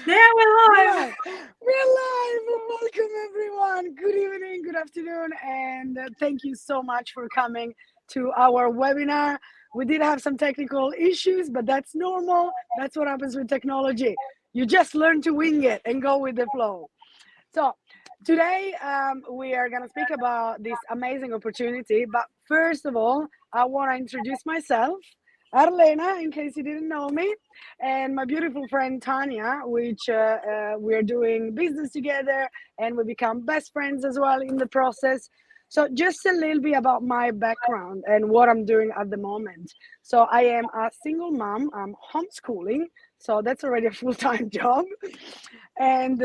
Now we're We're live. live. We're live. Welcome, everyone. Good evening, good afternoon, and thank you so much for coming to our webinar. We did have some technical issues, but that's normal. That's what happens with technology. You just learn to wing it and go with the flow. So, today we are going to speak about this amazing opportunity. But first of all, I want to introduce myself, Arlena, in case you didn't know me, and my beautiful friend Tanya, which we are doing business together and we become best friends as well in the process. So, just a little bit about my background and what I'm doing at the moment. So, I am a single mom, I'm homeschooling, so that's already a full time job. And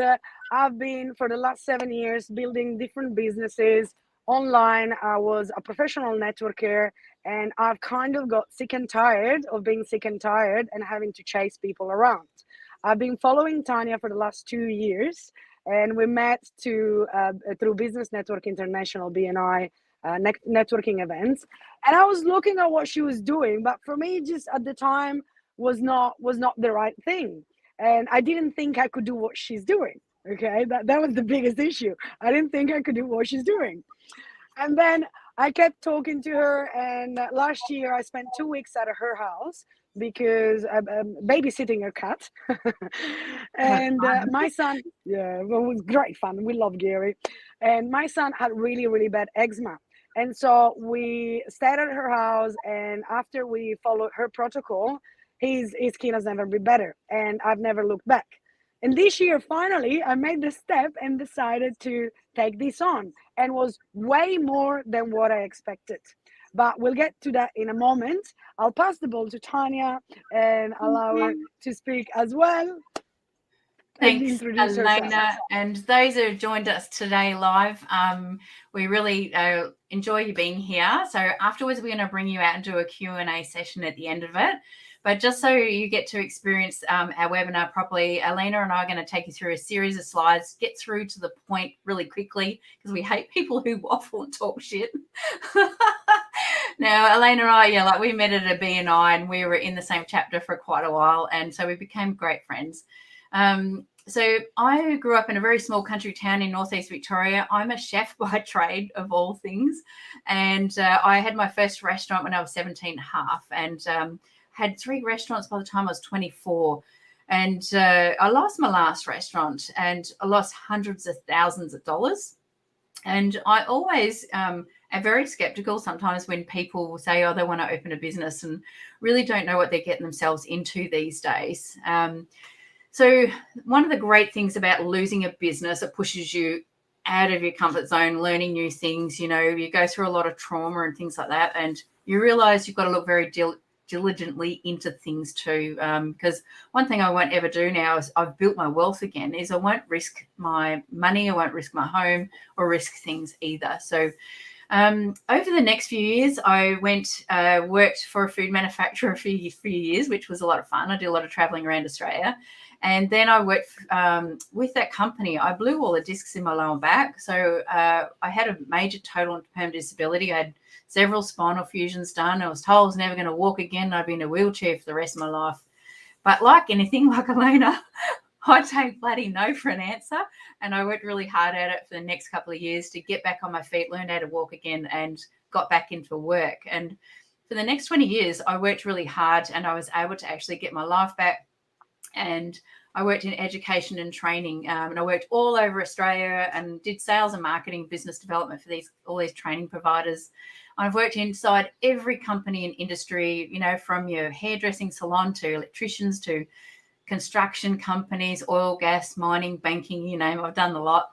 I've been for the last 7 years building different businesses online. I was a professional networker, and I've kind of got sick and tired of being sick and tired and having to chase people around. I've been following Tanya for the last 2 years, and we met through Business Network International (BNI) networking events. And I was looking at what she was doing, but for me, just at the time, was not the right thing, and I didn't think I could do what she's doing. Okay, that was the biggest issue. I didn't think I could do what she's doing. And then I kept talking to her, and last year I spent 2 weeks at her house because I'm babysitting her cat. That's And fun. my son, yeah, well, it was great fun. We love Gary. And my son had really, really bad eczema. And so we stayed at her house, and after we followed her protocol, his skin has never been better, and I've never looked back. And this year, finally, I made the step and decided to take this on, and was way more than what I expected. But we'll get to that in a moment. I'll pass the ball to Tanya and allow her to speak as well and Thanks, introduce herself. Elena. And those who have joined us today live, we really enjoy you being here. So afterwards, we're going to bring you out and do a Q&A session at the end of it. But just so you get to experience our webinar properly, Elena and I are going to take you through a series of slides, get through to the point really quickly because we hate people who waffle and talk shit. Now, Elena and I, we met at a BNI and we were in the same chapter for quite a while. And so we became great friends. So I grew up in a very small country town in northeast Victoria. I'm a chef by trade, of all things. And I had my first restaurant when I was 17 and a half, and had 3 restaurants by the time I was 24. And I lost my last restaurant, and I lost hundreds of thousands of dollars. And I always am very skeptical sometimes when people say, oh, they want to open a business and really don't know what they're getting themselves into these days. So one of the great things about losing a business, it pushes you out of your comfort zone, learning new things. You go through a lot of trauma and things like that, and you realize you've got to look very diligently into things too. Because one thing I won't ever do now is I've built my wealth again, is I won't risk my money, I won't risk my home or risk things either. So over the next few years, I worked for a food manufacturer for a few years, which was a lot of fun. I did a lot of traveling around Australia. And then I worked with that company. I blew all the discs in my lower back. So I had a major total and permanent disability. I had several spinal fusions done. I was told I was never going to walk again. I'd be in a wheelchair for the rest of my life. But like anything, like Elena, I take bloody no for an answer. And I worked really hard at it for the next couple of years to get back on my feet, learn how to walk again, and got back into work. And for the next 20 years, I worked really hard, and I was able to actually get my life back. And I worked in education and training, and I worked all over Australia and did sales and marketing, business development for all these training providers. I've worked inside every company and industry, from your hairdressing salon to electricians to construction companies, oil, gas, mining, banking, you name it. I've done a lot.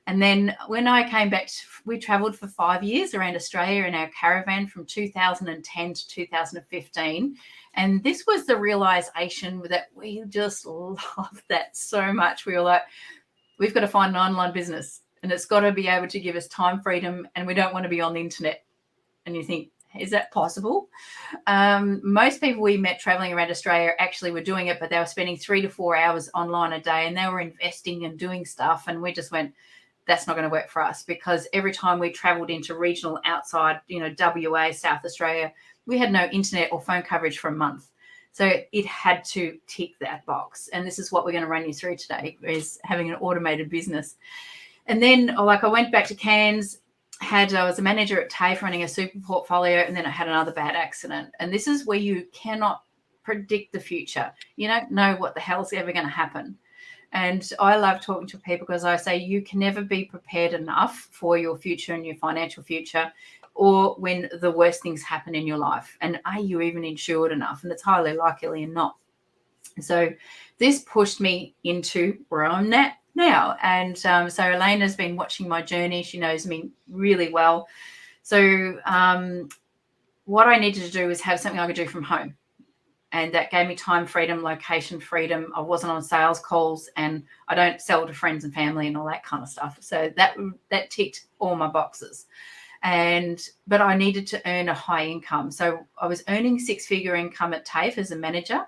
And then when I came back, we travelled for 5 years around Australia in our caravan from 2010 to 2015. And this was the realisation that we just loved that so much. We were like, we've got to find an online business, and it's got to be able to give us time freedom, and we don't want to be on the internet. And you think, is that possible? Most people we met traveling around Australia actually were doing it, but they were spending 3 to 4 hours online a day, and they were investing and doing stuff. And we just went, that's not going to work for us, because every time we traveled into regional outside, WA, South Australia, we had no internet or phone coverage for a month. So it had to tick that box. And this is what we're going to run you through today, is having an automated business. And then I went back to Cairns, I was a manager at TAFE running a super portfolio, and then I had another bad accident. And this is where you cannot predict the future. You don't know what the hell's ever going to happen. And I love talking to people because I say you can never be prepared enough for your future and your financial future, or when the worst things happen in your life. And are you even insured enough? And it's highly likely you're not. So this pushed me into where I'm at now. And so Elena's been watching my journey. She knows me really well. So what I needed to do was have something I could do from home. And that gave me time freedom, location freedom. I wasn't on sales calls, and I don't sell to friends and family and all that kind of stuff. So that ticked all my boxes. But I needed to earn a high income. So I was earning six-figure income at TAFE as a manager,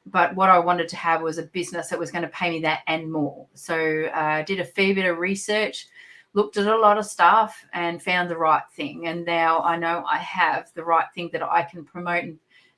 but what I wanted to have was a business that was going to pay me that and more. So I did a fair bit of research, looked at a lot of stuff, and found the right thing. And now I know I have the right thing that I can promote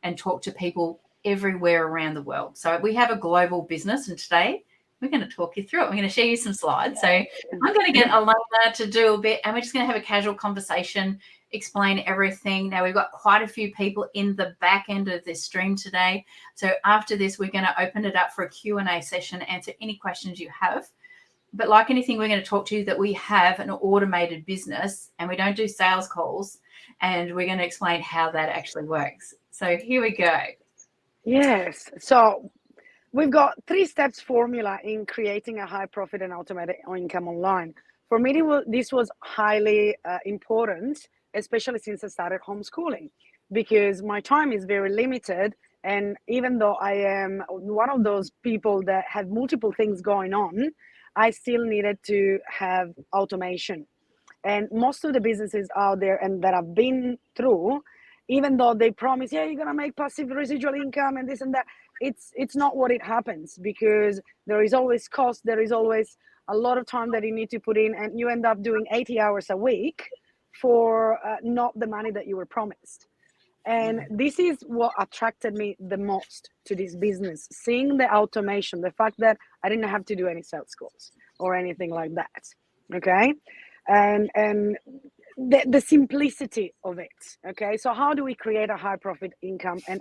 and talk to people everywhere around the world. So we have a global business, and today we're going to talk you through it. We're going to show you some slides. So I'm going to get Alana to do a bit, and we're just going to have a casual conversation, explain everything. Now, we've got quite a few people in the back end of this stream today. So after this, we're going to open it up for a Q&A session, answer any questions you have. But like anything, we're going to talk to you that we have an automated business and we don't do sales calls, and we're going to explain how that actually works. So here we go. Yes. So we've got 3 steps formula in creating a high profit and automated income online. For me, this was highly important, especially since I started homeschooling, because my time is very limited. And even though I am one of those people that have multiple things going on, I still needed to have automation. And most of the businesses out there and that I've been through, even though they promise, yeah, you're going to make passive residual income and this and that, it's not what it happens, because there is always cost. There is always a lot of time that you need to put in, and you end up doing 80 hours a week for not the money that you were promised. And this is what attracted me the most to this business, seeing the automation, the fact that I didn't have to do any sales calls or anything like that. Okay. And the simplicity of it. Okay, so how do we create a high profit income and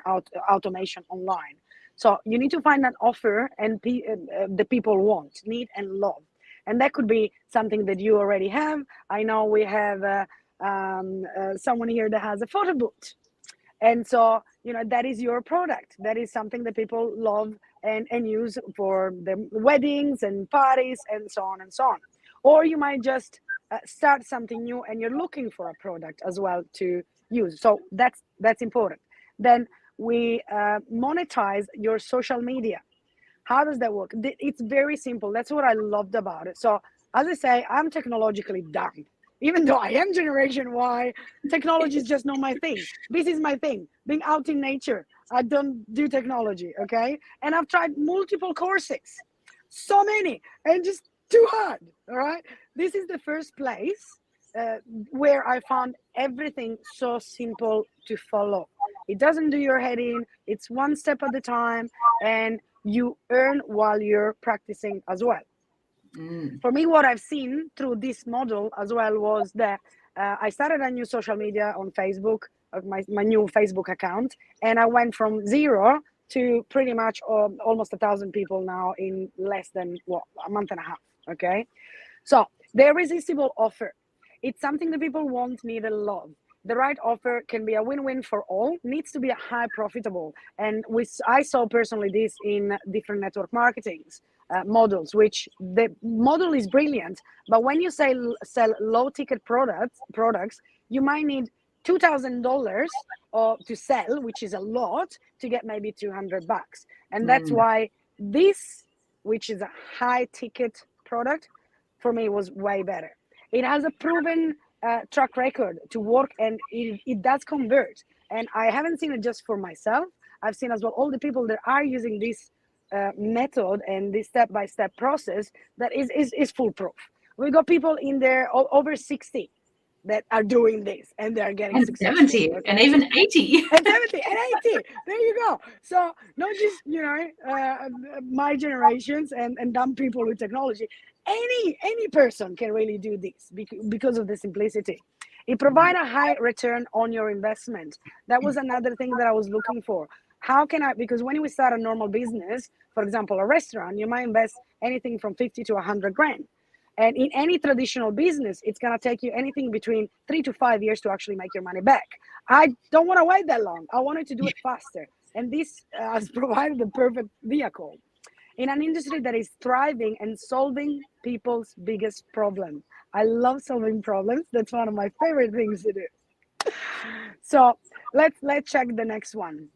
automation online? So you need to find an offer and the people want, need, and love. And that could be something that you already have. I know we have someone here that has a photo booth, and so that is your product. That is something that people love and use for their weddings and parties and so on and so on. Or you might just start something new and you're looking for a product as well to use. So that's important. Then we monetize your social media. How does that work? It's very simple. That's what I loved about it. So as I say, I'm technologically dumb. Even though I am Generation Y, technology is just not my thing. This is my thing, being out in nature. I don't do technology, okay? And I've tried multiple courses, so many, and just too hard, all right? This is the first place where I found everything so simple to follow. It doesn't do your head in. It's one step at a time, and you earn while you're practicing as well. For me, what I've seen through this model as well was that I started a new social media on Facebook, my new Facebook account, and I went from 0 to pretty much almost 1,000 people now in less than a month and a half. Okay, so the irresistible offer. It's something that people want, need, and love. The right offer can be a win-win for all, needs to be a high profitable. And I saw personally this in different network marketings models, which the model is brilliant. But when you sell low ticket products, you might need $2,000 to sell, which is a lot, to get maybe $200. And that's why this, which is a high ticket product, for me was way better. It has a proven track record to work, and it does convert. And I haven't seen it just for myself. I've seen as well all the people that are using this method and this step-by-step process that is foolproof. We got people in there over 60 that are doing this and they are getting And successful. 70 Okay? and even 80. And 70 and 80. There you go. So not just, my generations and dumb people with technology. Any person can really do this because of the simplicity. It provides a high return on your investment. That was another thing that I was looking for. How can I, because when we start a normal business, for example, a restaurant, you might invest anything from 50 to 100 grand. And in any traditional business, it's going to take you anything between 3 to 5 years to actually make your money back. I don't want to wait that long. I wanted to do it faster. And this has provided the perfect vehicle in an industry that is thriving and solving people's biggest problem. I love solving problems. That's one of my favorite things to do. So let's check the next one.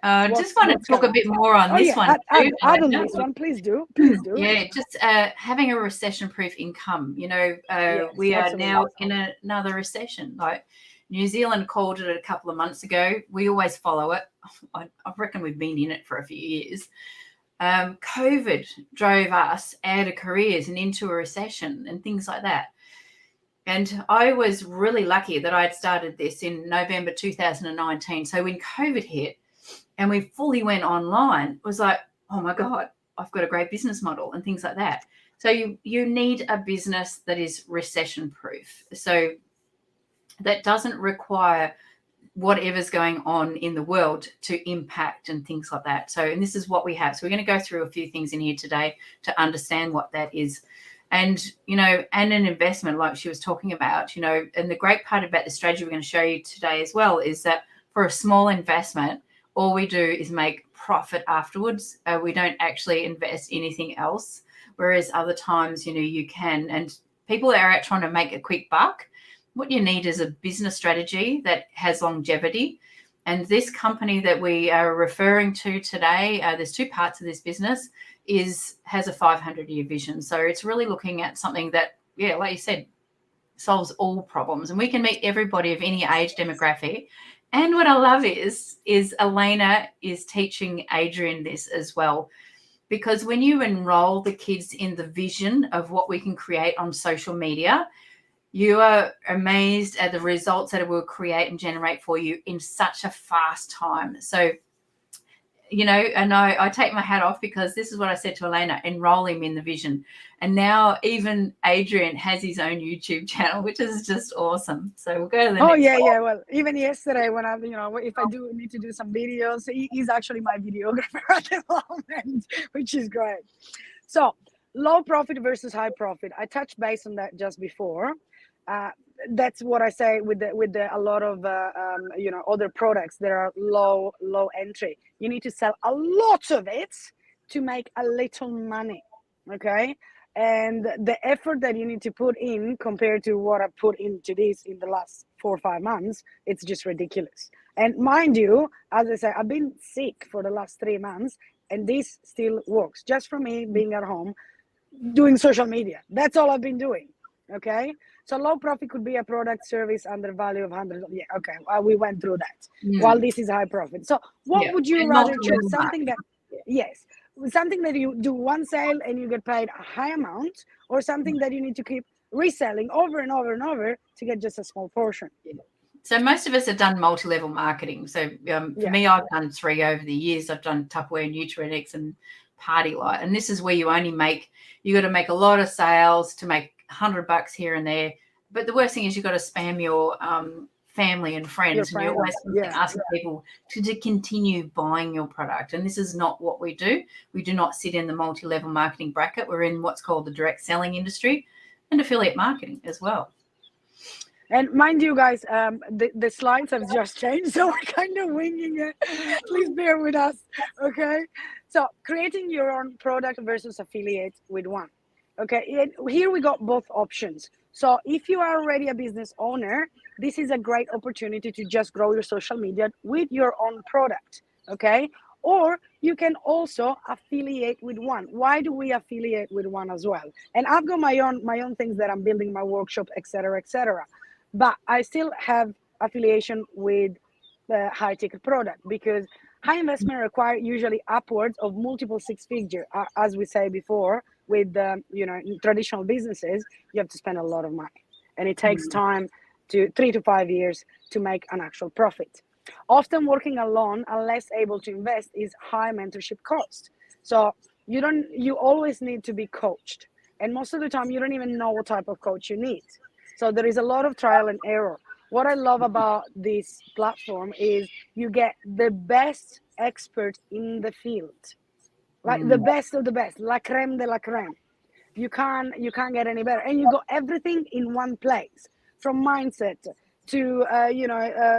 Just want to talk a bit more on this one. Add on this one, please do. Yeah, just having a recession-proof income. Yes, we are now absolutely. in another recession. Like New Zealand called it a couple of months ago. We always follow it. I reckon we've been in it for a few years. COVID drove us out of careers and into a recession and things like that. And I was really lucky that I had started this in November 2019. So when COVID hit and we fully went online, it was like, oh my God, I've got a great business model and things like that. So you need a business that is recession proof. So that doesn't require whatever's going on in the world to impact and things like that. So, and this is what we have. So we're going to go through a few things in here today to understand what that is. And, and an investment like she was talking about, and the great part about the strategy we're going to show you today as well is that for a small investment, all we do is make profit afterwards. We don't actually invest anything else. Whereas other times, you can. And people that are out trying to make a quick buck, what you need is a business strategy that has longevity. And this company that we are referring to today, there's two parts of this business, has a 500-year vision. So it's really looking at something that, like you said, solves all problems. And we can meet everybody of any age demographic. And what I love is Elena is teaching Adrian this as well. Because when you enroll the kids in the vision of what we can create on social media, you are amazed at the results that it will create and generate for you in such a fast time. So, and I take my hat off because this is what I said to Elena, enroll him in the vision. And now even Adrian has his own YouTube channel, which is just awesome. So we'll go to the next slide. Yeah. Well, even yesterday when I, if I do need to do some videos, he's actually my videographer at the moment, which is great. So low profit versus high profit. I touched base on that just before. That's what I say with a lot of other products that are low entry. You need to sell a lot of it to make a little money, okay? And the effort that you need to put in compared to what I put into this in the last 4 or 5 months, it's just ridiculous. And mind you, as I said, I've been sick for the last 3 months, and this still works just for me being at home doing social media. That's all I've been doing. Okay, so low profit could be a product service under value of 100. Yeah, okay, we went through that. While this is high profit. So what would you rather choose? Something that, something that you do one sale and you get paid a high amount, or something that you need to keep reselling over and over and over to get just a small portion? So most of us have done multi-level marketing. So for me, I've done 3 over the years. I've done Tupperware, Nutrinex, and Party Light. And this is where you got to make a lot of sales to make $100 here and there. But the worst thing is you've got to spam your family and friends, and you're always asking people to continue buying your product. And this is not what we do. We do not sit in the multi-level marketing bracket. We're in what's called the direct selling industry and affiliate marketing as well. And mind you guys, the slides have just changed, so we're kind of winging it. Please bear with us, okay? So creating your own product versus affiliate with one. Okay, here we got both options. So if you are already a business owner, this is a great opportunity to just grow your social media with your own product, okay? Or you can also affiliate with one. Why do we affiliate with one as well? And I've got my own things that I'm building, my workshop, etc., etc. But I still have affiliation with the high ticket product because high investment require usually upwards of multiple 6-figure, as we say before. With traditional businesses, you have to spend a lot of money, and it takes time to 3 to 5 years to make an actual profit. Often working alone, unless able to invest, is high mentorship cost. So you always need to be coached. And most of the time you don't even know what type of coach you need. So there is a lot of trial and error. What I love about this platform is you get the best expert in the field, like the best of the best, la creme de la creme. You can't get any better, and you got everything in one place, from mindset to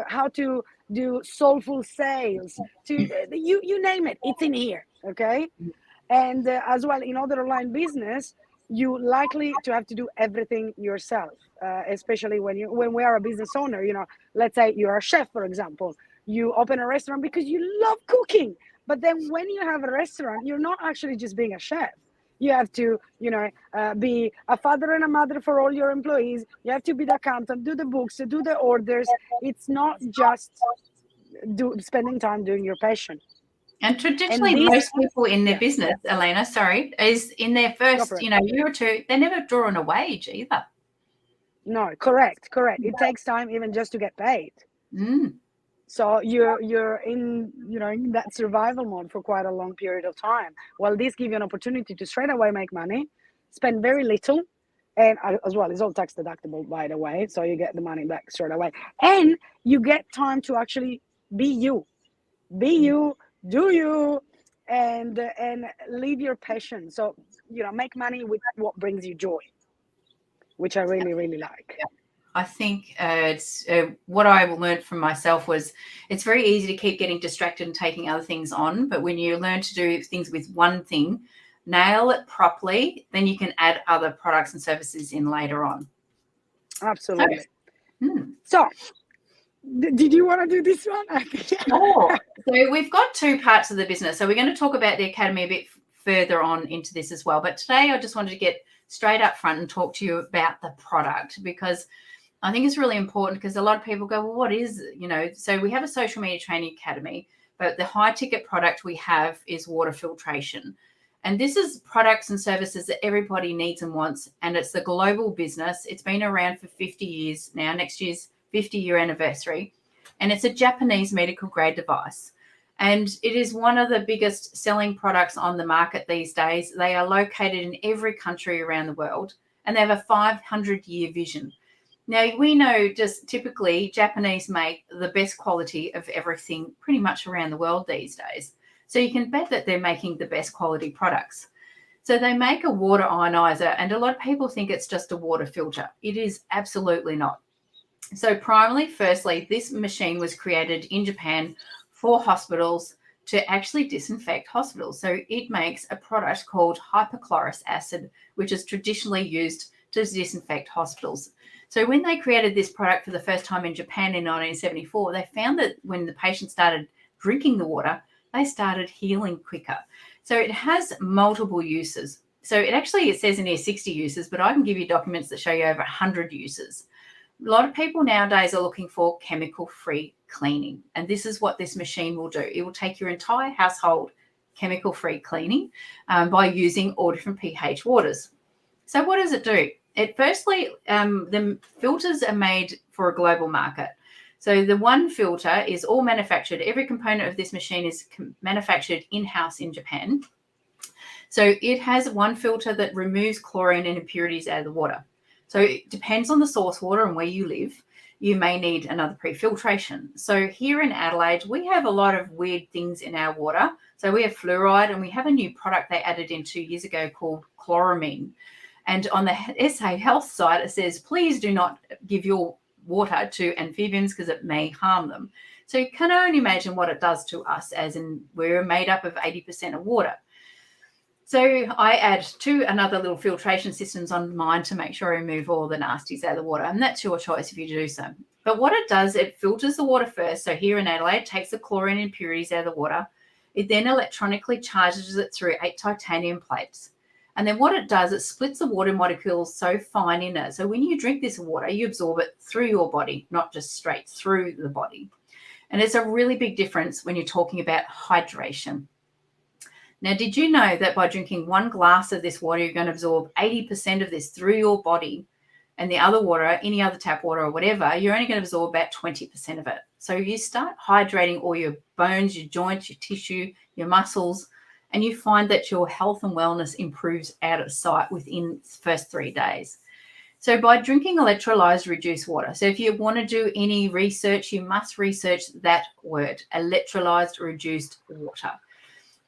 how to do soulful sales to you name it, it's in here. Okay. And as well, in other online business, you likely to have to do everything yourself, especially when we are a business owner. Let's say you're a chef, for example. You open a restaurant because you love cooking, but then when you have a restaurant, you're not actually just being a chef. You have to be a father and a mother for all your employees. You have to be the accountant, do the books, do the orders. It's not just spending time doing your passion. And traditionally, most people in their business, Elena, is in their first, year or two, they're never drawing a wage either. No, correct. It takes time even just to get paid. So you're in in that survival mode for quite a long period of time. Well, this gives you an opportunity to straight away make money, spend very little, and as well, it's all tax deductible, by the way, so you get the money back straight away, and you get time to actually be you, do you, and live your passion. So make money with what brings you joy, which I really, really like. Yeah. I think it's what I learned from myself was it's very easy to keep getting distracted and taking other things on. But when you learn to do things with one thing, nail it properly, then you can add other products and services in later on. Absolutely. So did you want to do this one? So we've got two parts of the business. So we're going to talk about the Academy a bit further on into this as well. But today I just wanted to get straight up front and talk to you about the product, because I think it's really important, because a lot of people go, well, what is, so we have a social media training academy, but the high ticket product we have is water filtration. And this is products and services that everybody needs and wants. And it's the global business. It's been around for 50 years now. Next year's 50-year anniversary. And it's a Japanese medical grade device. And it is one of the biggest selling products on the market these days. They are located in every country around the world, and they have a 500-year vision. Now, we know just typically Japanese make the best quality of everything pretty much around the world these days. So you can bet that they're making the best quality products. So they make a water ionizer, and a lot of people think it's just a water filter. It is absolutely not. So firstly, this machine was created in Japan for hospitals to actually disinfect hospitals. So it makes a product called hypochlorous acid, which is traditionally used to disinfect hospitals. So when they created this product for the first time in Japan in 1974, they found that when the patient started drinking the water, they started healing quicker. So it has multiple uses. So it says in here 60 uses, but I can give you documents that show you over 100 uses. A lot of people nowadays are looking for chemical-free cleaning, and this is what this machine will do. It will take your entire household chemical-free cleaning by using all different pH waters. So what does it do? The filters are made for a global market. So the one filter is all manufactured. Every component of this machine is manufactured in-house in Japan. So it has one filter that removes chlorine and impurities out of the water. So it depends on the source water and where you live. You may need another pre-filtration. So here in Adelaide, we have a lot of weird things in our water. So we have fluoride, and we have a new product they added in 2 years ago called chloramine. And on the SA Health site, it says, please do not give your water to amphibians because it may harm them. So you can only imagine what it does to us, as in we're made up of 80% of water. So I add another little filtration systems on mine to make sure I remove all the nasties out of the water. And that's your choice if you do so. But what it does, it filters the water first. So here in Adelaide, it takes the chlorine impurities out of the water. It then electronically charges it through 8 titanium plates. And then what it does, it splits the water molecules so fine in it. So when you drink this water, you absorb it through your body, not just straight through the body. And it's a really big difference when you're talking about hydration. Now, did you know that by drinking 1 glass of this water, you're going to absorb 80% of this through your body? and the other water, any other tap water or whatever, you're only going to absorb about 20% of it. So you start hydrating all your bones, your joints, your tissue, your muscles, and you find that your health and wellness improves out of sight within the first 3 days. So by drinking electrolyzed reduced water, so if you want to do any research, you must research that word, electrolyzed reduced water.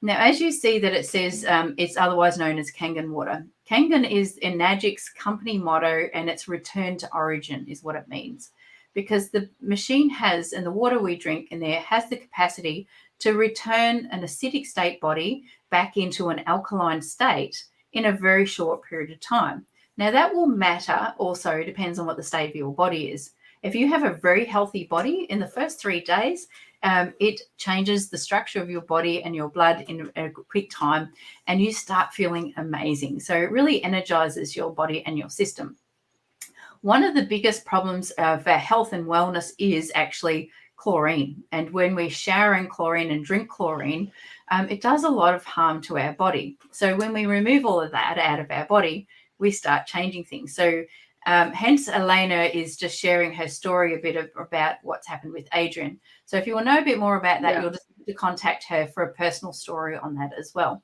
Now, as you see that it says it's otherwise known as Kangen water. Kangen is Enagic's company motto, and it's return to origin is what it means. Because the machine has, and the water we drink in there has the capacity to return an acidic state body back into an alkaline state in a very short period of time. Now, that will matter also, it depends on what the state of your body is. If you have a very healthy body, in the first 3 days, it changes the structure of your body and your blood in a quick time, and you start feeling amazing. So it really energizes your body and your system. One of the biggest problems of our health and wellness is actually chlorine. And when we shower in chlorine and drink chlorine, it does a lot of harm to our body. So when we remove all of that out of our body, we start changing things. So hence Elena is just sharing her story a bit about what's happened with Adrian. So if you want to know a bit more about that, you'll just have to contact her for a personal story on that as well.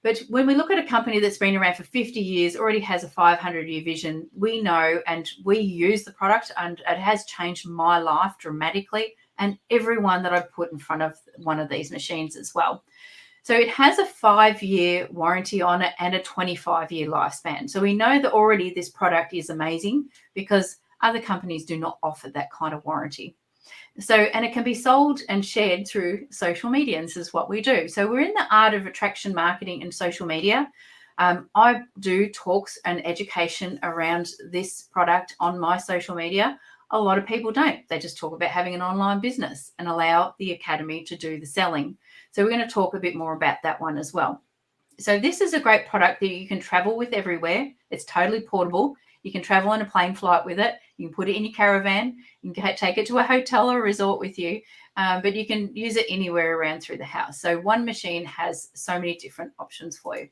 But when we look at a company that's been around for 50 years, already has a 500-year vision, we know and we use the product, and it has changed my life dramatically, and everyone that I've put in front of one of these machines as well. So it has a 5-year warranty on it and a 25-year lifespan. So we know that already this product is amazing because other companies do not offer that kind of warranty. So, and it can be sold and shared through social media, and this is what we do. So we're in the art of attraction marketing and social media. I do talks and education around this product on my social media. A lot of people don't. They just talk about having an online business and allow the academy to do the selling. So we're going to talk a bit more about that one as well. So this is a great product that you can travel with everywhere. It's totally portable. You can travel on a plane flight with it. You can put it in your caravan. You can take it to a hotel or a resort with you, but you can use it anywhere around through the house. So one machine has so many different options for you.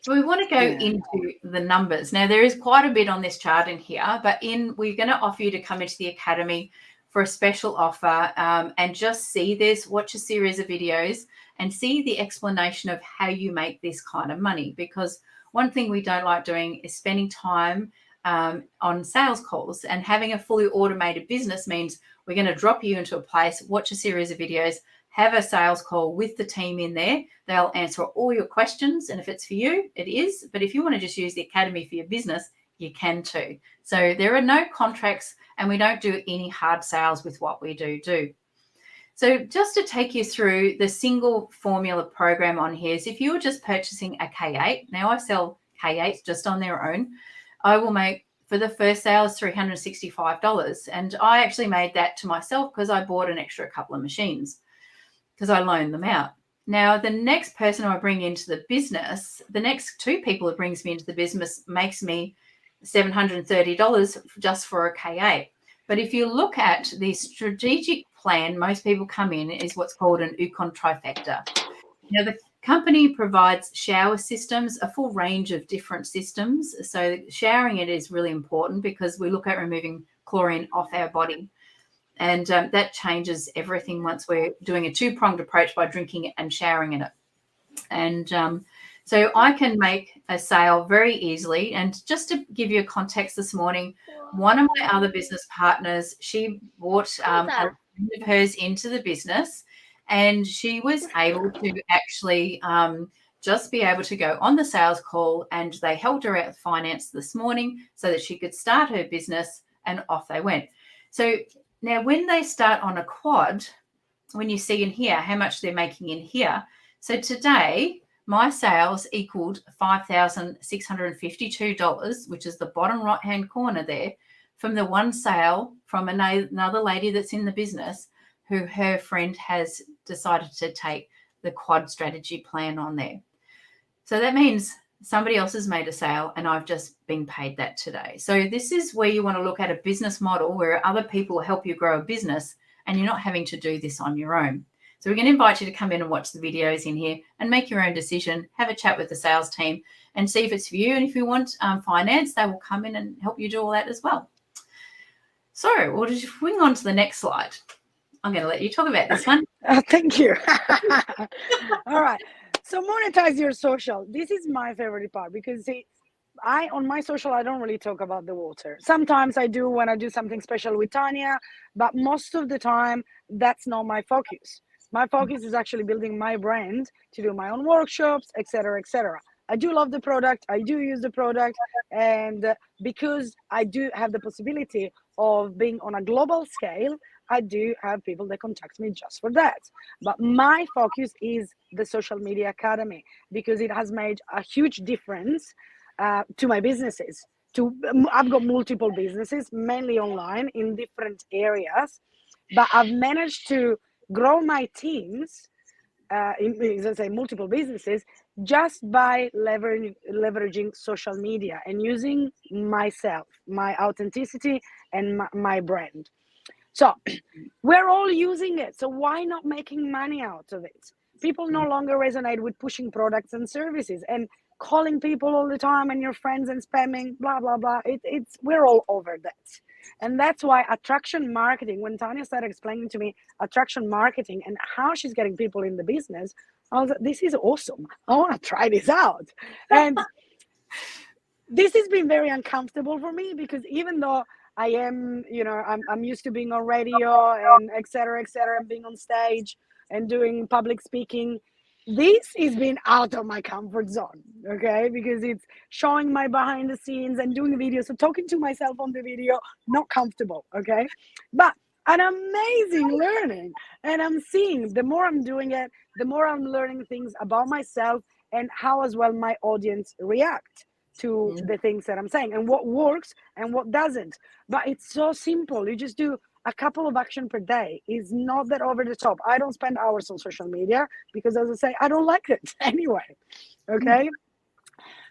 So we want to go into the numbers. Now, there is quite a bit on this chart in here, but we're going to offer you to come into the academy for a special offer and just see this, watch a series of videos and see the explanation of how you make this kind of money. Because one thing we don't like doing is spending time on sales calls, and having a fully automated business means we're going to drop you into a place, watch a series of videos, have a sales call with the team in there. They'll answer all your questions. And if it's for you, it is. But if you want to just use the academy for your business, you can too. So there are no contracts, and we don't do any hard sales with what we do. So just to take you through the single formula program on here is if you're just purchasing a K8, now I sell K8s just on their own, I will make for the first sale is $365. And I actually made that to myself because I bought an extra couple of machines because I loaned them out. Now, the next person I bring into the business, the next 2 people it brings me into the business makes me $730 just for a K8. But if you look at the strategic plan, most people come in is what's called an Ukon trifecta. Now, the company provides shower systems, a full range of different systems. So showering it is really important because we look at removing chlorine off our body. And that changes everything once we're doing a 2-pronged approach by drinking it and showering in it. And so I can make a sale very easily. And just to give you a context this morning, one of my other business partners, she brought a friend of hers into the business, and she was able to actually just be able to go on the sales call, and they helped her out with finance this morning so that she could start her business, and off they went. So now when they start on a quad, when you see in here how much they're making in here, so today my sales equaled $5,652, which is the bottom right-hand corner there, from the one sale from another lady that's in the business who her friend has decided to take the quad strategy plan on there. So that means somebody else has made a sale and I've just been paid that today. So this is where you want to look at a business model where other people help you grow a business and you're not having to do this on your own. So we're going to invite you to come in and watch the videos in here and make your own decision, have a chat with the sales team and see if it's for you. And if you want finance, they will come in and help you do all that as well. So we'll just swing on to the next slide. I'm going to let you talk about this one. Thank you. All right. So monetize your social. This is my favorite part because on my social, I don't really talk about the water. Sometimes I do when I do something special with Tanya, but most of the time, that's not my focus. My focus is actually building my brand to do my own workshops, etc., etc. I do love the product. I do use the product. And because I do have the possibility of being on a global scale, I do have people that contact me just for that. But my focus is the Social Media Academy because it has made a huge difference to my businesses. I've got multiple businesses, mainly online in different areas, but I've managed to grow my teams as I say, multiple businesses just by leveraging social media and using myself, my authenticity, and my brand. So we're all using it. So why not making money out of it? People no longer resonate with pushing products and services and calling people all the time and your friends and spamming, blah, blah, blah. We're all over that. And that's why attraction marketing, when Tanya started explaining to me attraction marketing and how she's getting people in the business, I was like, this is awesome. I want to try this out. And this has been very uncomfortable for me because even though I am, I'm used to being on radio and et cetera, and being on stage and doing public speaking. This has been out of my comfort zone, okay? Because it's showing my behind the scenes and doing the video. So talking to myself on the video, not comfortable, okay? But an amazing learning. And I'm seeing the more I'm doing it, the more I'm learning things about myself and how as well my audience react to the things that I'm saying and what works and what doesn't. But it's so simple. You just do a couple of action per day. Is not that over the top. I don't spend hours on social media because, as I say, I don't like it anyway. Okay.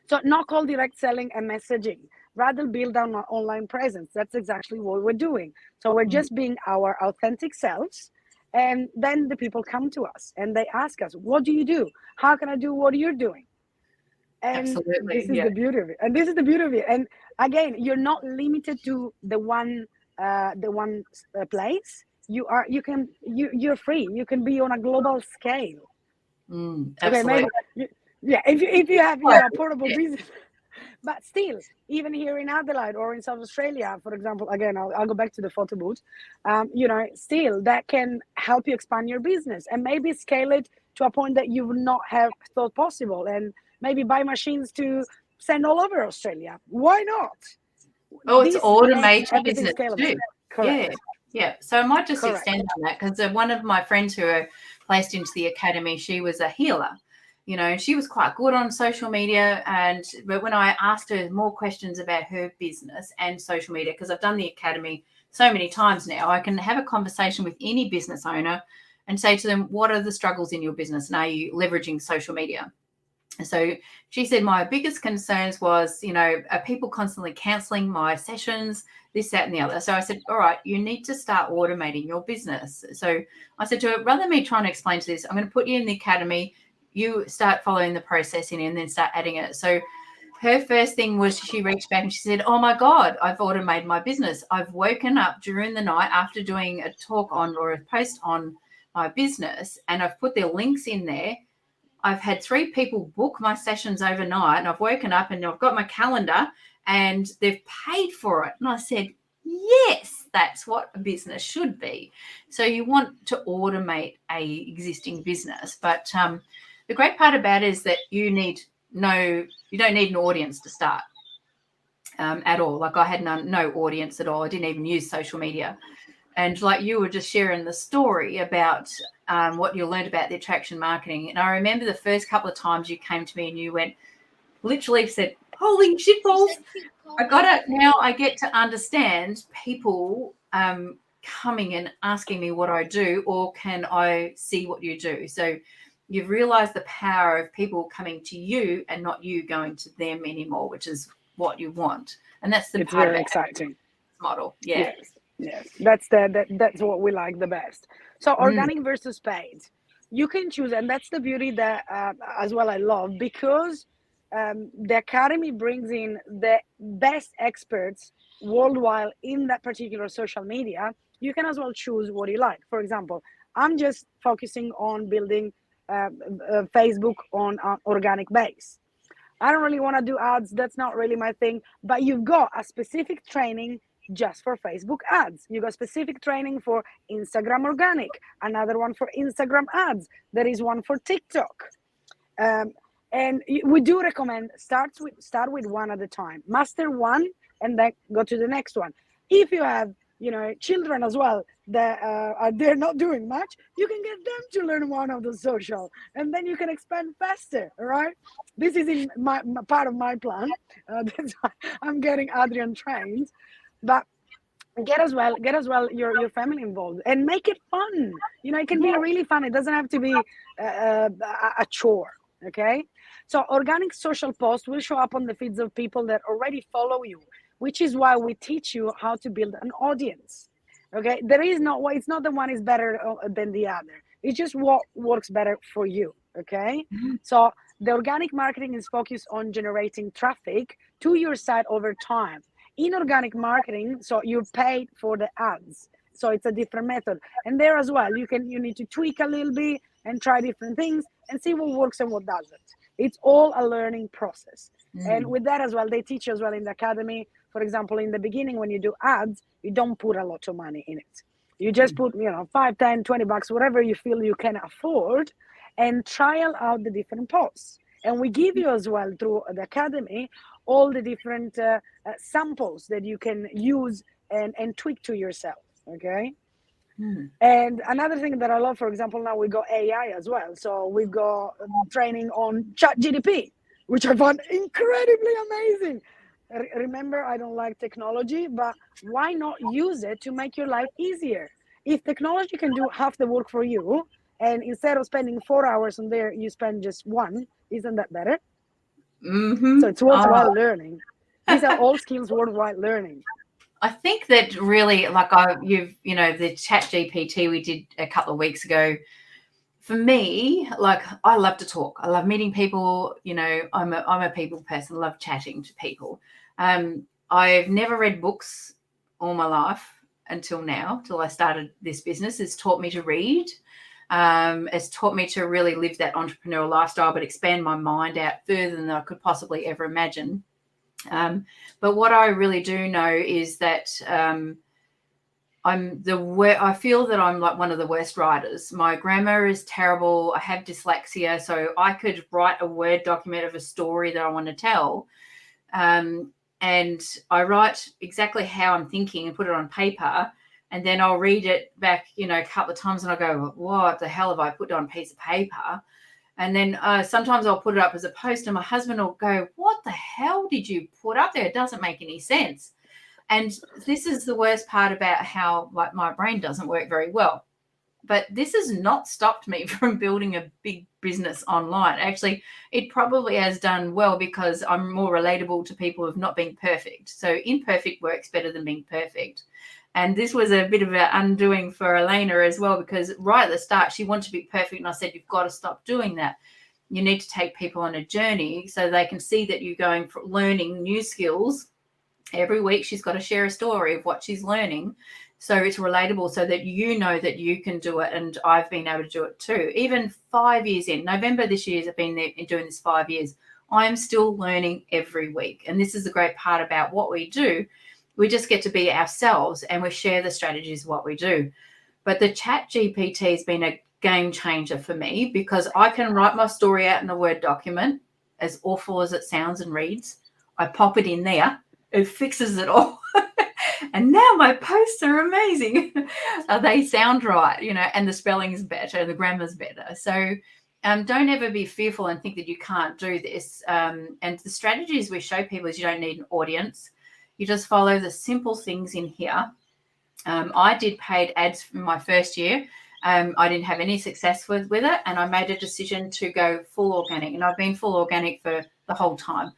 So not call direct selling and messaging. Rather build on our online presence. That's exactly what we're doing. So we're just being our authentic selves. And then the people come to us and they ask us, what do you do? How can I do what you're doing? And Absolutely. this is the beauty of it. And this is the beauty of it. And again, you're not limited to the one place. You're free. You can be on a global scale. Okay, maybe if you have a portable business, but still, even here in Adelaide or in South Australia, for example, again, I'll go back to the photo booth. Still that can help you expand your business and maybe scale it to a point that you would not have thought possible, and maybe buy machines to send all over Australia. Why not? Oh, it's automate your business too. Correct. Yeah. So I might just extend on that because one of my friends who are placed into the academy, she was a healer. She was quite good on social media. But when I asked her more questions about her business and social media, because I've done the academy so many times now, I can have a conversation with any business owner and say to them, what are the struggles in your business? And are you leveraging social media? So she said, my biggest concerns was, are people constantly cancelling my sessions, this, that, and the other. So I said, all right, you need to start automating your business. So I said to her, rather than me trying to explain to this, I'm going to put you in the academy. You start following the process in and then start adding it. So her first thing was she reached back and she said, oh my God, I've automated my business. I've woken up during the night after doing a talk on or a post on my business, and I've put their links in there. I've had 3 people book my sessions overnight, and I've woken up and I've got my calendar and they've paid for it. And I said, yes, that's what a business should be. So you want to automate a existing business. But the great part about it is that you don't need an audience to start at all. Like I had no audience at all. I didn't even use social media. And like you were just sharing the story about what you learned about the attraction marketing. And I remember the first couple of times you came to me and you literally said, holy shitballs, I got it. Now I get to understand people coming and asking me what I do, or can I see what you do? So you've realized the power of people coming to you and not you going to them anymore, which is what you want. And that's the part very exciting model. Yeah. Yes. That's what we like the best. So organic versus paid. you can choose, and that's the beauty that as well I love, because the academy brings in the best experts worldwide in that particular social media. You can as well choose what you like. For example, I'm just focusing on building Facebook on an organic base. I don't really want to do ads. That's not really my thing. But you've got a specific training just for Facebook ads. You got specific training for Instagram organic, another one for Instagram ads. There is one for TikTok. And we do recommend start with one at a time. Master one and then go to the next one. If you have children as well that they're not doing much, you can get them to learn one of the social, and then you can expand faster. All right, this is in my part of my plan. That's why I'm getting Adrian trained. But get as well your family involved and make it fun. It can be really fun. It doesn't have to be a chore. Okay, so organic social posts will show up on the feeds of people that already follow you, which is why we teach you how to build an audience. Okay, it's not the one is better than the other. It's just what works better for you. Okay, so the organic marketing is focused on generating traffic to your site over time. Inorganic marketing, so you pay for the ads, so it's a different method. And there as well, you need to tweak a little bit and try different things and see what works and what doesn't. It's all a learning process. And with that as well, they teach you as well in the academy. For example, in the beginning, when you do ads, you don't put a lot of money in it. You just put, $5, $10, $20, whatever you feel you can afford, and trial out the different posts. And we give you as well through the academy all the different samples that you can use and tweak to yourself. Okay. And another thing that I love, for example, now we got AI as well. So we've got training on ChatGPT, which I found incredibly amazing. Remember, I don't like technology, but why not use it to make your life easier? If technology can do half the work for you, and instead of spending 4 hours on there, you spend just one, isn't that better? So it's worthwhile learning. These are all skills worthwhile learning. I think that really, like the Chat GPT we did a couple of weeks ago, for me, like, I love to talk. I love meeting people. I'm a people person. I love chatting to people. I've never read books all my life until now, till I started this business. It's taught me to read. It's taught me to really live that entrepreneurial lifestyle, but expand my mind out further than I could possibly ever imagine. But what I really do know is that I feel that I'm like one of the worst writers. My grammar is terrible. I have dyslexia, so I could write a Word document of a story that I want to tell. And I write exactly how I'm thinking and put it on paper. And then I'll read it back, a couple of times, and I'll go, what the hell have I put on a piece of paper? And then sometimes I'll put it up as a post, and my husband will go, what the hell did you put up there? It doesn't make any sense. And this is the worst part about how, like, my brain doesn't work very well. But this has not stopped me from building a big business online. Actually, it probably has done well because I'm more relatable to people who've not been perfect. So imperfect works better than being perfect. And this was a bit of an undoing for Elena as well, because right at the start, she wanted to be perfect. And I said, you've got to stop doing that. You need to take people on a journey so they can see that you're going for learning new skills. Every week, she's got to share a story of what she's learning. So it's relatable so that you know that you can do it. And I've been able to do it too. Even 5 years in, November this year, I've been doing this 5 years. I am still learning every week. And this is the great part about what we do. We just get to be ourselves and we share the strategies of what we do. But the Chat GPT has been a game changer for me because I can write my story out in a Word document, as awful as it sounds and reads. I pop it in there. It fixes it all. And now my posts are amazing. They sound right, and the spelling's better and the grammar's better. So don't ever be fearful and think that you can't do this. And the strategies we show people is you don't need an audience. You just follow the simple things in here. I did paid ads for my first year. I didn't have any success with it, and I made a decision to go full organic, and I've been full organic for the whole time.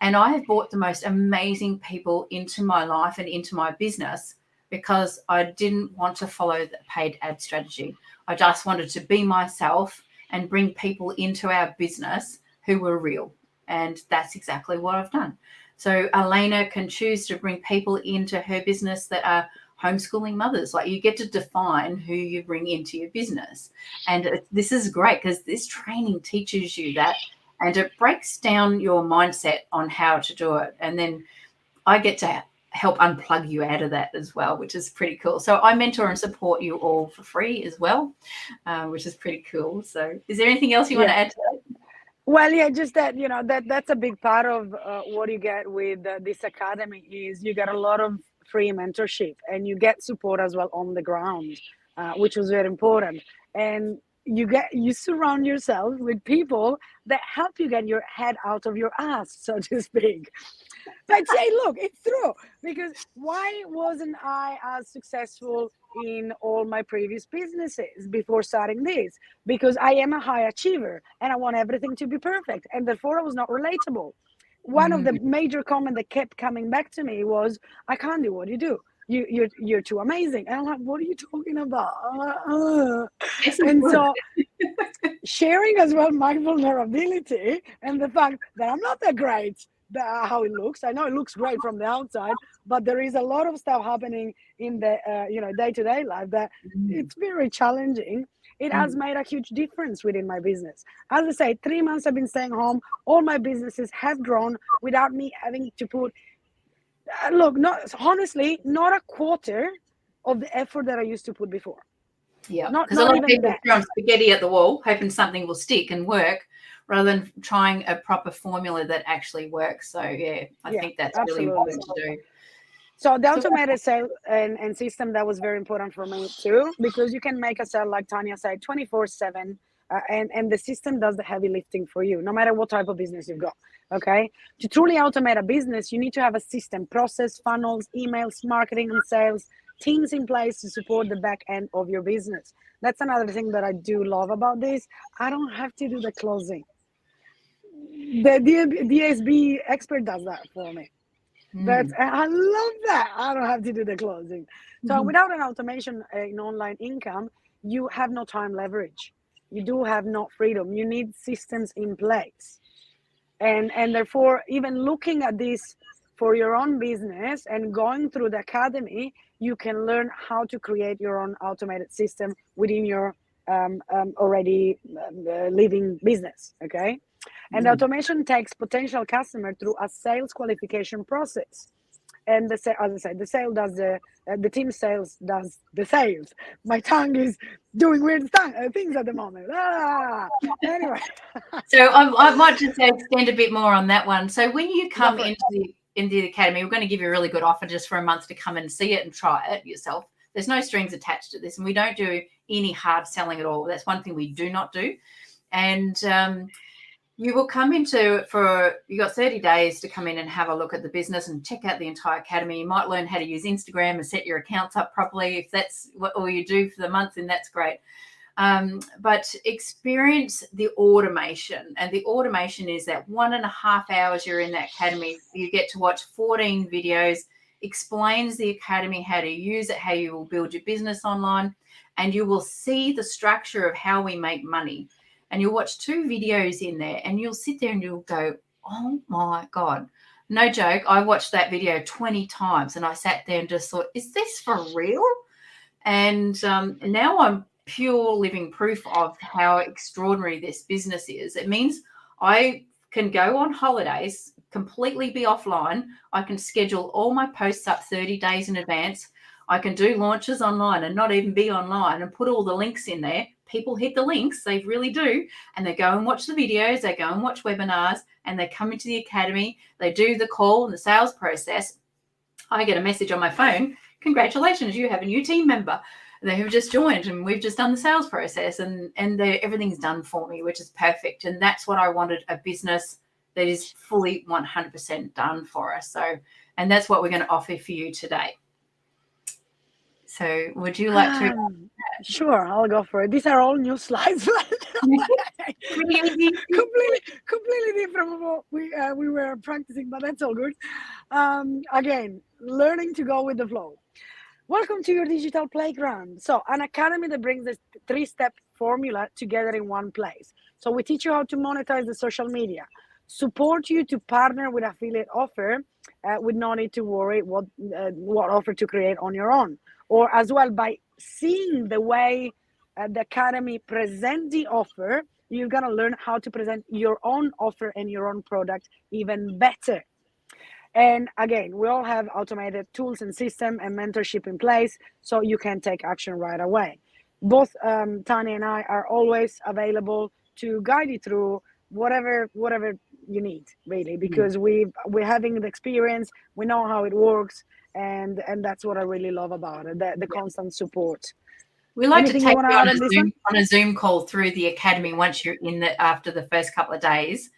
And I have brought the most amazing people into my life and into my business because I didn't want to follow the paid ad strategy. I just wanted to be myself and bring people into our business who were real. And that's exactly what I've done. So Elena can choose to bring people into her business that are homeschooling mothers. Like, you get to define who you bring into your business. And this is great because this training teaches you that, and it breaks down your mindset on how to do it. And then I get to help unplug you out of that as well, which is pretty cool. So I mentor and support you all for free as well, which is pretty cool. So is there anything else you want to add to that? Well, yeah, just that, that's a big part of what you get with this academy is you get a lot of free mentorship and you get support as well on the ground, which was very important. And you surround yourself with people that help you get your head out of your ass, so to speak. But say, look, it's true, because why wasn't I as successful in all my previous businesses before starting this? Because I am a high achiever and I want everything to be perfect, and therefore I was not relatable. One of the major comments that kept coming back to me was, I can't do what you do. You're too amazing. And I'm like, what are you talking about? And so sharing as well my vulnerability and the fact that I'm not that great, how it looks. I know it looks great from the outside, but there is a lot of stuff happening in the day-to-day life that it's very challenging. It has made a huge difference within my business. As I say, 3 months I've been staying home. All my businesses have grown without me having to put, honestly, not a quarter of the effort that I used to put before. Yeah, because a lot of people throw spaghetti at the wall, hoping something will stick and work, rather than trying a proper formula that actually works. So yeah, I think that's really important to do. So the automated sale and system, that was very important for me too, because you can make a sale, like Tanya said, 24/7, and the system does the heavy lifting for you, no matter what type of business you've got. Okay, to truly automate a business, you need to have a system, process, funnels, emails, marketing, and sales, teams in place to support the back end of your business. That's another thing that I do love about this. I don't have to do the closing. The DSB expert does that for me. But I love that. I don't have to do the closing. So without an automation in online income, you have no time leverage. You do have no freedom. You need systems in place. And therefore, even looking at this for your own business and going through the academy, you can learn how to create your own automated system within your already living business. Okay. And automation takes potential customer through a sales qualification process. And as I said, the sale does the team sales does the sales. My tongue is doing weird things at the moment. Anyway. So I might just extend a bit more on that one. So when you come into the academy, we're going to give you a really good offer just for a month to come and see it and try it yourself. There's no strings attached to this, and we don't do any hard selling at all. That's one thing we do not do. And you will come you got 30 days to come in and have a look at the business and check out the entire academy. You might learn how to use Instagram and set your accounts up properly. If that's what all you do for the month, then that's great. But experience the automation. And the automation is that 1.5 hours you're in that academy. You get to watch 14 videos, explains the academy, how to use it, how you will build your business online, and you will see the structure of how we make money. And you'll watch 2 videos in there and you'll sit there and you'll go, oh my God, no joke. I watched that video 20 times and I sat there and just thought, is this for real? And now I'm pure living proof of how extraordinary this business is. It means I can go on holidays, completely be offline. I can schedule all my posts up 30 days in advance. I can do launches online and not even be online and put all the links in there. People hit the links, they really do, and they go and watch the videos, they go and watch webinars, and they come into the academy, they do the call and the sales process. I get a message on my phone, congratulations, you have a new team member. They have just joined and we've just done the sales process, and everything's done for me, which is perfect. And that's what I wanted, a business that is fully 100% done for us. So, and that's what we're going to offer for you today. So would you like to? Sure, I'll go for it. These are all new slides. completely different from what we were practicing, but that's all good. Again, learning to go with the flow. Welcome to your digital playground. So, an academy that brings this 3-step formula together in one place. So, we teach you how to monetize the social media, support you to partner with affiliate offer with no need to worry what offer to create on your own, or as well by seeing the way the academy present the offer, you're going to learn how to present your own offer and your own product even better. And again, we all have automated tools and system and mentorship in place, so you can take action right away. Both Tanya and I are always available to guide you through whatever you need, really, because we're having the experience, we know how it works, and that's what I really love about it, the constant support. We like Anything to you take want to you add on this one? on a Zoom call through the academy once you're in after the first couple of days,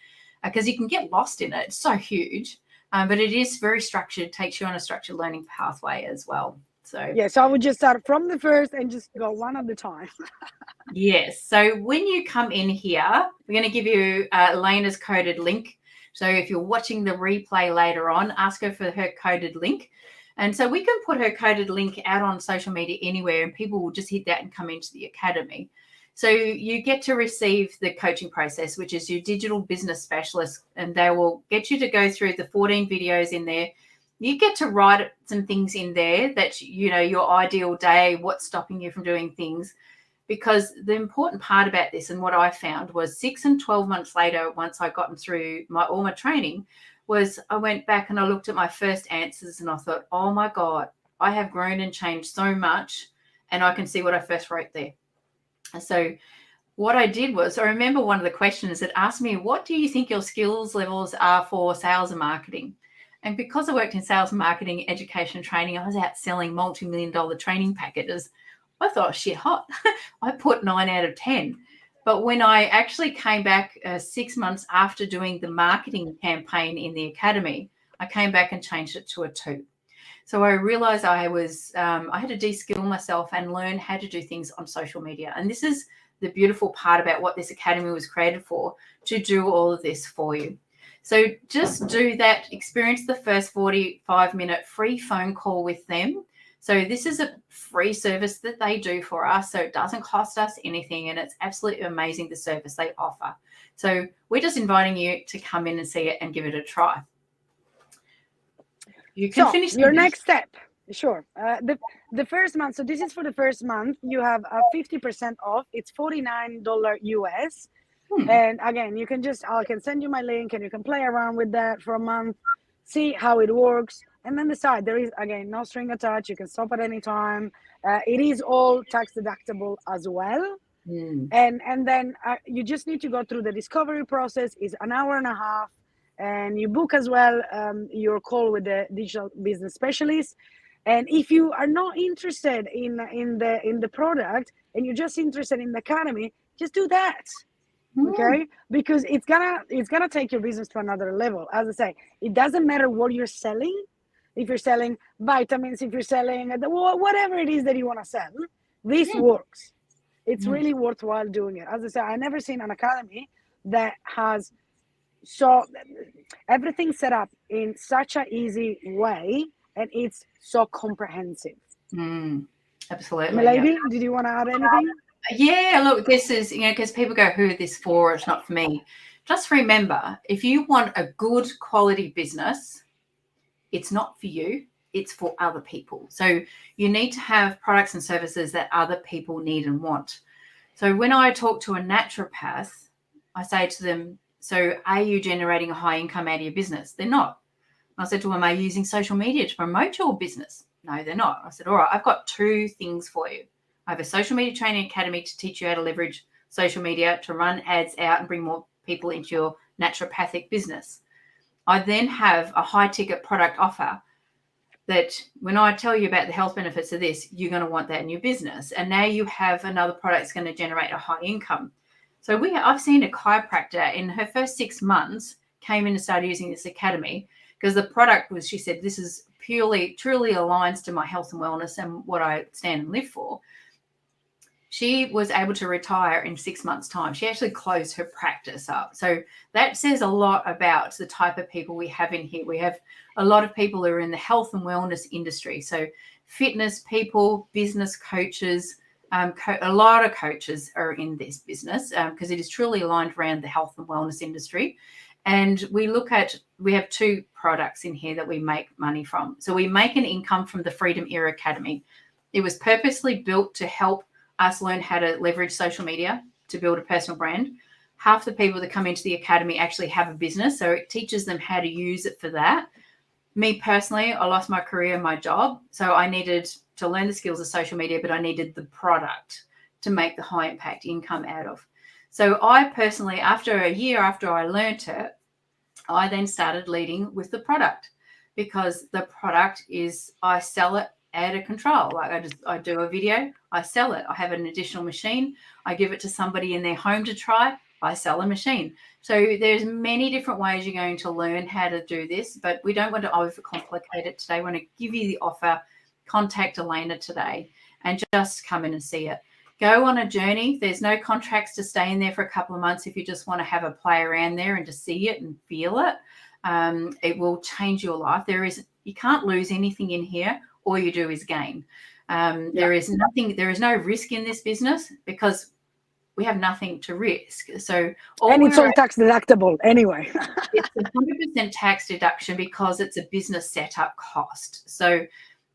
because you can get lost in it. It's so huge. But it is very structured, takes you on a structured learning pathway as well. So yeah, so I would just start from the first and just go one at a time. Yes. So when you come in here, we're going to give you Elena's coded link. So if you're watching the replay later on, ask her for her coded link. And so we can put her coded link out on social media anywhere, and people will just hit that and come into the academy. So you get to receive the coaching process, which is your digital business specialist, and they will get you to go through the 14 videos in there. You get to write some things in there that, you know, your ideal day, what's stopping you from doing things. Because the important part about this, and what I found was 6 and 12 months later, once I gotten through all my training, was I went back and I looked at my first answers and I thought, oh my God, I have grown and changed so much, and I can see what I first wrote there. So what I did was, I remember one of the questions that asked me, what do you think your skills levels are for sales and marketing? And because I worked in sales and marketing, education and training, I was out selling multi-million-dollar training packages. I thought, shit hot. I put 9 out of 10. But when I actually came back 6 months after doing the marketing campaign in the academy, I came back and changed it to a 2. So I realized I had to de-skill myself and learn how to do things on social media. And this is the beautiful part about what this academy was created for, to do all of this for you. So just do that, experience the first 45-minute free phone call with them. So this is a free service that they do for us, so it doesn't cost us anything, and it's absolutely amazing, the service they offer. So we're just inviting you to come in and see it and give it a try. You can finish your next step. Sure. The first month, so this is for the first month, you have a 50% off. It's $49 US. And again, you can I can send you my link and you can play around with that for a month, see how it works, and then decide. There is, again, no string attached. You can stop at any time. It is all tax deductible as well. And then you just need to go through the discovery process. It's an hour and a half, and you book as well your call with the digital business specialist. And if you are not interested in the product and you're just interested in the academy, just do that. Okay, because it's gonna take your business to another level. As I say, it doesn't matter what you're selling. If you're selling vitamins, if you're selling whatever it is that you want to sell, this works. It's really worthwhile doing it. As I say, I never seen an academy that has everything set up in such an easy way, and it's so comprehensive. Absolutely. Milady, did you want to add anything? Yeah, look, this is, because people go, who is this for? It's not for me. Just remember, if you want a good quality business, it's not for you, it's for other people. So you need to have products and services that other people need and want. So when I talk to a naturopath, I say to them, so are you generating a high income out of your business? They're not. I said to them, are you using social media to promote your business? No, they're not. I said, all right, I've got 2 things for you. I have a social media training academy to teach you how to leverage social media to run ads out and bring more people into your naturopathic business. I then have a high ticket product offer that when I tell you about the health benefits of this, you're going to want that in your business. And now you have another product that's going to generate a high income. So I've seen a chiropractor in her first 6 months came in and started using this academy because the product was, she said, this is truly aligns to my health and wellness and what I stand and live for. She was able to retire in 6 months' time. She actually closed her practice up. So that says a lot about the type of people we have in here. We have a lot of people who are in the health and wellness industry. So fitness people, business coaches. A lot of coaches are in this business because it is truly aligned around the health and wellness industry. And we have 2 products in here that we make money from. So we make an income from the Freedom Era Academy. It was purposely built to help us learn how to leverage social media to build a personal brand. Half the people that come into the academy actually have a business, so it teaches them how to use it for that. Me personally, I lost my career, my job, so I needed to learn the skills of social media, but I needed the product to make the high impact income out of. So I personally, after a year after I learned it, I then started leading with the product, because the product is, I sell it out of control. Like I do a video, I sell it. I have an additional machine, I give it to somebody in their home to try, I sell a machine. So there's many different ways you're going to learn how to do this, but we don't want to overcomplicate it today. I want to give you the offer. Contact Elena today and just come in and see it. Go on a journey. There's no contracts to stay in there for a couple of months if you just want to have a play around there and to see it and feel it. It will change your life. You can't lose anything in here. All you do is gain. There is no risk in this business because we have nothing to risk. So it's all tax deductible anyway. It's 100% tax deduction because it's a business setup cost. So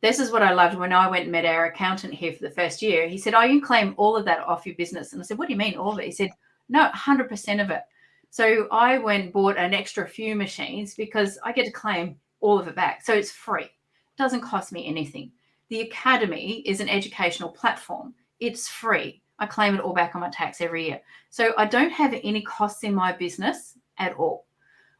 this is what I loved when I went and met our accountant here for the first year. He said, "Oh, you can claim all of that off your business." And I said, "What do you mean all of it?" He said, "No, 100% of it." So I went and bought an extra few machines because I get to claim all of it back. So it's free. It doesn't cost me anything. The Academy is an educational platform. It's free. I claim it all back on my tax every year. So I don't have any costs in my business at all.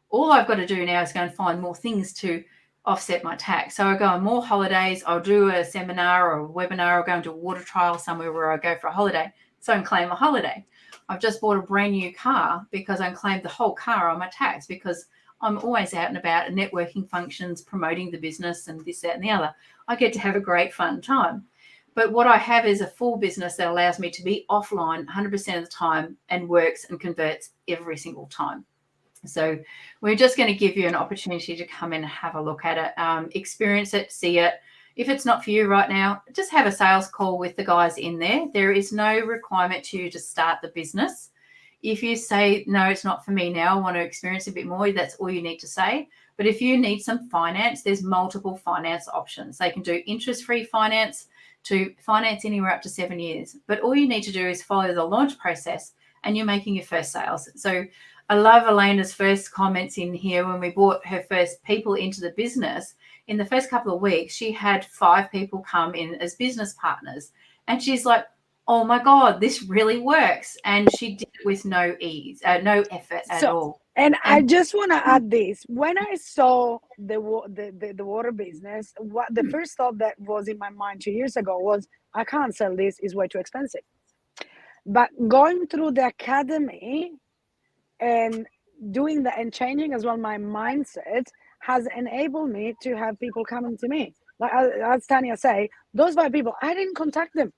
All I've got to do now is go and find more things to offset my tax. So I go on more holidays. I'll do a seminar or a webinar or go into a water trial somewhere where I go for a holiday. So I can claim a holiday. I've just bought a brand new car because I claimed the whole car on my tax because I'm always out and about at networking functions, promoting the business and this, that, and the other. I get to have a great fun time. But what I have is a full business that allows me to be offline 100% of the time and works and converts every single time. So we're just going to give you an opportunity to come in and have a look at it, experience it, see it. If it's not for you right now, just have a sales call with the guys in there. There is no requirement to you to start the business. If you say, "No, it's not for me now, I want to experience a bit more," that's all you need to say. But if you need some finance, there's multiple finance options. They can do interest-free finance to finance anywhere up to 7 years. But all you need to do is follow the launch process and you're making your first sales. So I love Elena's first comments in here when we brought her first people into the business. In the first couple of weeks, she had 5 people come in as business partners. And she's like, "Oh my God, this really works." And she did it with no effort at all. And I just want to add this. When I saw the water business, what the first thought that was in my mind 2 years ago was, I can't sell this, it's way too expensive. But going through the academy and doing that and changing as well my mindset has enabled me to have people coming to me. Like as Tanya say, those 5 people, I didn't contact them.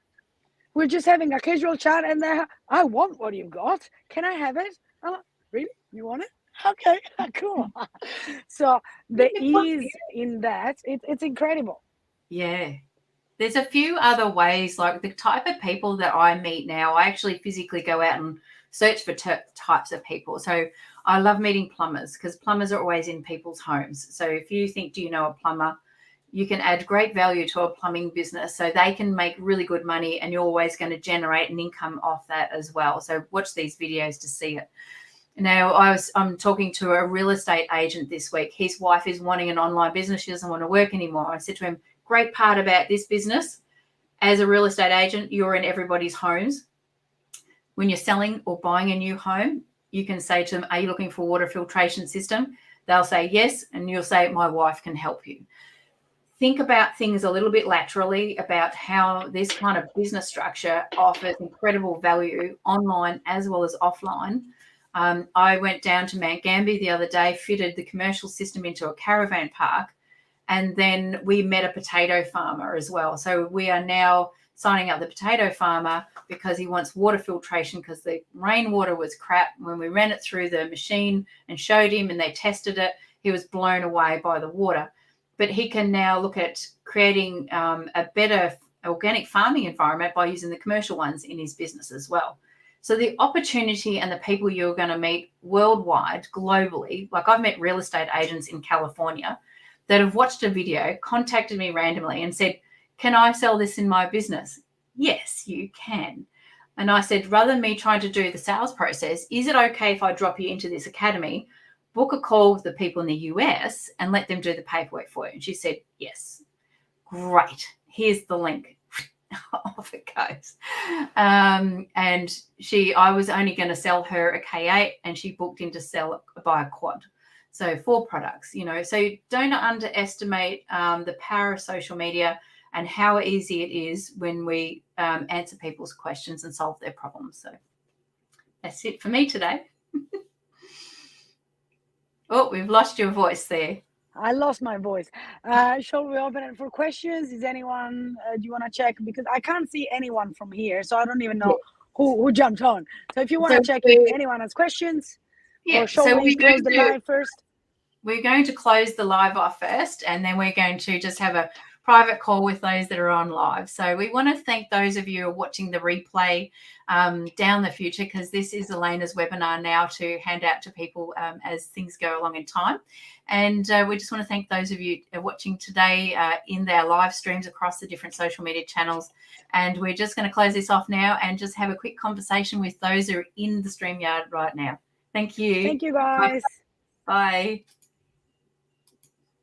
We're just having a casual chat and they're, "I want what you've got. Can I have it?" I'm like, "Really? You want it? Okay, cool." So the ease in that, it's incredible. Yeah. There's a few other ways, like the type of people that I meet now, I actually physically go out and search for types of people. So I love meeting plumbers because plumbers are always in people's homes. So if you think, "Do you know a plumber?" you can add great value to a plumbing business so they can make really good money and you're always going to generate an income off that as well. So watch these videos to see it. Now, I'm talking to a real estate agent this week. His wife is wanting an online business. She doesn't want to work anymore. I said to him, "Great part about this business, as a real estate agent, you're in everybody's homes. When you're selling or buying a new home, you can say to them, 'Are you looking for a water filtration system?' They'll say yes, and you'll say, 'My wife can help you.'" Think about things a little bit laterally about how this kind of business structure offers incredible value online as well as offline. I went down to Mount Gambier the other day, fitted the commercial system into a caravan park, and then we met a potato farmer as well. So we are now signing up the potato farmer because he wants water filtration because the rainwater was crap. When we ran it through the machine and showed him and they tested it, he was blown away by the water. but he can now look at creating a better organic farming environment by using the commercial ones in his business as well. So the opportunity and the people you're going to meet worldwide, globally, like I've met real estate agents in California that have watched a video, contacted me randomly and said, can I sell this in my business? Yes, you can. And I said, rather than me trying to do the sales process, is it okay if I drop you into this academy, book a call with the people in the US and let them do the paperwork for you? And she said, yes. Great. Here's the link. Off it goes. And I was only going to sell her a K8 and she booked in to buy a quad. So 4 products, so don't underestimate the power of social media and how easy it is when we answer people's questions and solve their problems. So that's it for me today. Oh, we've lost your voice there. I lost my voice. Shall we open it for questions? Is anyone, do you want to check? Because I can't see anyone from here, so I don't even know who jumped on. So if you want to check if anyone has questions, or shall we close the live first? We're going to close the live off first, and then we're going to just have a private call with those that are on live. So we want to thank those of you who are watching the replay down the future, because this is Elena's webinar now to hand out to people as things go along in time. And we just want to thank those of you watching today in their live streams across the different social media channels. And we're just going to close this off now and just have a quick conversation with those who are in the StreamYard right now. Thank you. Thank you, guys. Bye.